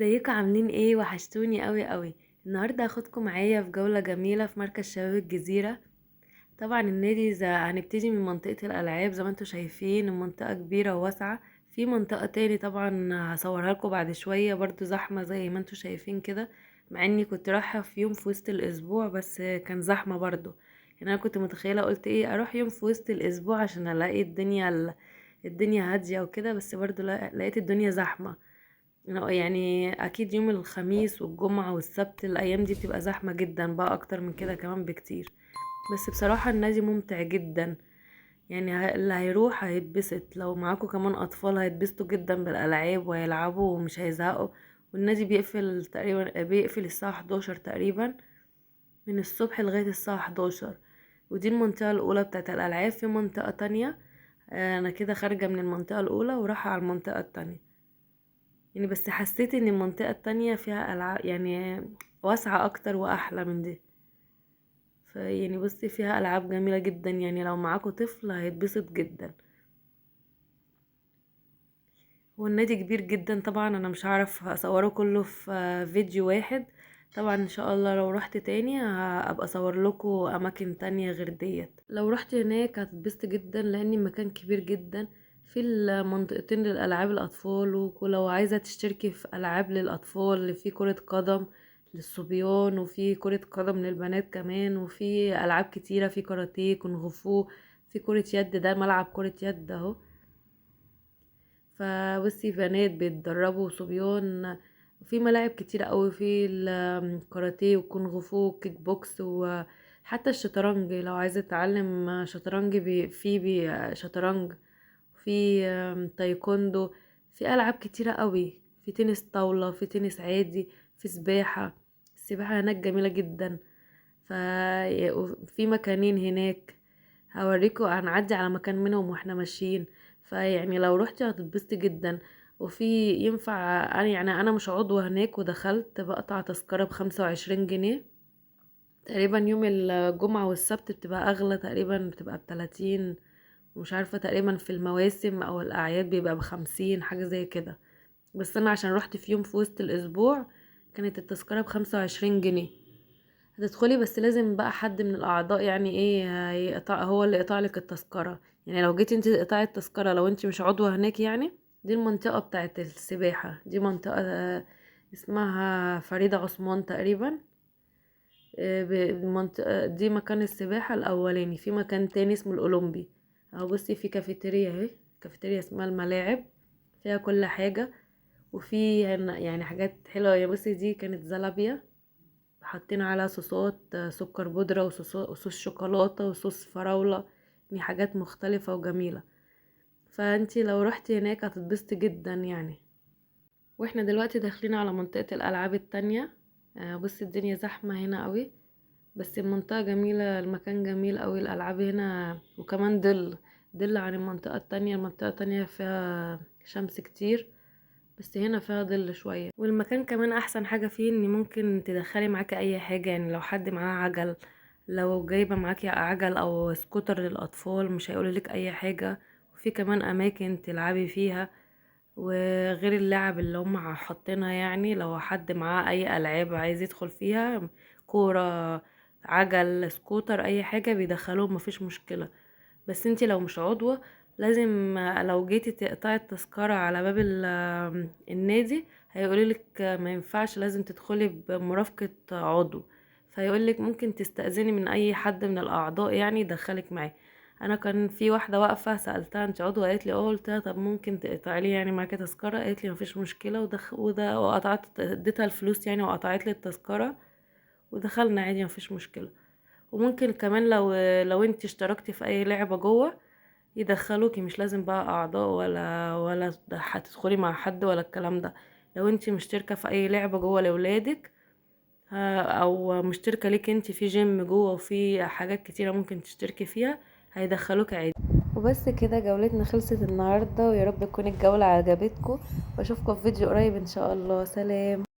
ازيكم عاملين ايه؟ وحشتوني قوي قوي. النهارده هاخدكم معايا في جولة جميلة في مركز شباب الجزيرة. طبعا النادي هنبتدي من منطقة الألعاب. زي ما انتوا شايفين المنطقة كبيرة وواسعة. في منطقة تاني طبعا هصورها لكم بعد شوية، برضو زحمة زي ما انتوا شايفين كده. مع اني كنت رايحة في يوم في وسط الأسبوع بس كان زحمة برضو. يعني انا كنت متخيلة، قلت ايه اروح يوم في وسط الأسبوع عشان الاقي الدنيا هادية وكده، بس برضو لقيت الدنيا زحمة. يعني اكيد يوم الخميس والجمعة والسبت الايام دي بتبقى زحمة جدا بقى، اكتر من كده كمان بكتير. بس بصراحة النادي ممتع جدا. يعني اللي هيروح هيتبسط، لو معاكم كمان اطفال هيتبسطوا جدا بالالعاب وهيلعبوا ومش هيزهقوا. والنادي بيقفل تقريبا، بيقفل الساعة 11 تقريبا، من الصبح لغاية الساعة 11. ودي المنطقة الاولى بتاعت الالعاب. في منطقة تانية، انا كده خارجة من المنطقة الاولى ورايحة على المنطقة التانية. يعني بس حسيت ان المنطقة التانية فيها ألعاب يعني واسعة اكتر واحلى من دي. يعني بصي فيها العاب جميلة جدا، يعني لو معاكوا طفل هيتبسط جدا. هو النادي كبير جدا طبعا، انا مش هعرف اصوره كله في فيديو واحد. طبعا ان شاء الله لو رحت تاني ابقى اصور لكم اماكن تانية غير ديت. لو رحت هناك هتتبسط جدا لان المكان كبير جدا. في المنطقتين للالعاب الاطفال، ولو عايزة تشتركي في العاب للاطفال، في كرة قدم للصبيان وفي كرة قدم للبنات كمان، وفي العاب كتيرة، في كاراتيه، كونغ فو، في كرة يد، ده ملعب كرة يد اهو. فبصي بنات بيتدربوا صبيان. في ملاعب كتيرة قوي، في الكاراتيه وكونغ فو وكيك بوكس، وحتى الشطرنج لو عايزة تتعلم شطرنج في شطرنج. في تايكوندو. في ألعاب كتيرة قوي، في تنس طاولة، في تنس عادي، في سباحة. السباحة هناك جميلة جدا. في مكانين هناك، هوريكم هنعدي على مكان منهم واحنا ماشيين. فيعني لو روحتي هتتبسطي جدا. وفي ينفع انا مش عضوة هناك، ودخلت بقطع تذكرة ب25 جنيه. تقريبا يوم الجمعة والسبت بتبقى اغلى، تقريبا بتبقى ب30. ومش عارفة تقريبا في المواسم او الاعياد بيبقى ب50 حاجة زي كده. بس انا عشان روحت في يوم في وسط الاسبوع كانت التذكرة ب25 جنيه. هتدخلي بس لازم بقى حد من الاعضاء، يعني ايه، هو اللي يقطع لك التذكره. يعني لو جيتي انت تقطعي التذكره لو انت مش عضوه هناك يعني. دي المنطقه بتاعه السباحه، دي منطقه اسمها فريده عثمان تقريبا. المنطقه دي مكان السباحه الاولاني. في مكان تاني اسمه الاولمبي. اهو بصي في كافيتيريا اهي، كافيتيريا اسمها الملاعب، فيها كل حاجه. وفي يعني حاجات حلوه. يا بصي دي كانت زلابيا، حاطين على صوصات سكر بودرة وصوص شوكولاتة وصوص فراولة. يعني حاجات مختلفة وجميلة. فانتي لو رحتي هناك هتتبسطي جدا يعني. واحنا دلوقتي داخلين على منطقة الألعاب التانية. بصي الدنيا زحمة هنا قوي، بس المنطقة جميلة، المكان جميل قوي. الألعاب هنا وكمان ظل عن المنطقة التانية. المنطقة التانية فيها شمس كتير، بس هنا فيها ظل شوية. والمكان كمان احسن حاجة فيه ان ممكن تدخلي معاكي اي حاجة. يعني لو حد معاه عجل، لو جايبة معاكي عجل او سكوتر للاطفال مش هيقولولك اي حاجة. وفي كمان اماكن تلعبي فيها. وغير اللعب اللي هم حاطينها، يعني لو حد معاه اي العاب عايز يدخل فيها، كورة، عجل، سكوتر، اي حاجة بيدخلوه مفيش مشكلة. بس انتي لو مش عضوة لازم، لو جيتي تقطعي التذكرة على باب النادي هيقولولك ما ينفعش، لازم تدخلي بمرافقة عضو. فيقولك ممكن تستأذني من اي حد من الاعضاء يعني يدخلك معاه. انا كان في واحدة واقفة سألتها انت عضوة؟ قالت لي اه. قلت لها طب ممكن تقطعي لي يعني معاكي تذكرة؟ قالت لي مفيش مشكلة. وقطعت، اديتها الفلوس يعني وقطعت لي التذكرة. ودخلنا عادي مفيش مشكلة. وممكن كمان لو انت اشتركتي في اي لعبة جوه يدخلوكي، مش لازم بقى اعضاء ولا هتدخلي مع حد ولا الكلام ده. لو انت مشتركة في اي لعبة جوه لولادك، او مشتركة ليك انت في جيم جوه وفي حاجات كتيرة ممكن تشتركي فيها، هيدخلوك عادي. وبس كده جولتنا خلصت النهاردة، ويا رب تكون الجولة عجبتكم. واشوفكم في فيديو قريب ان شاء الله. سلام.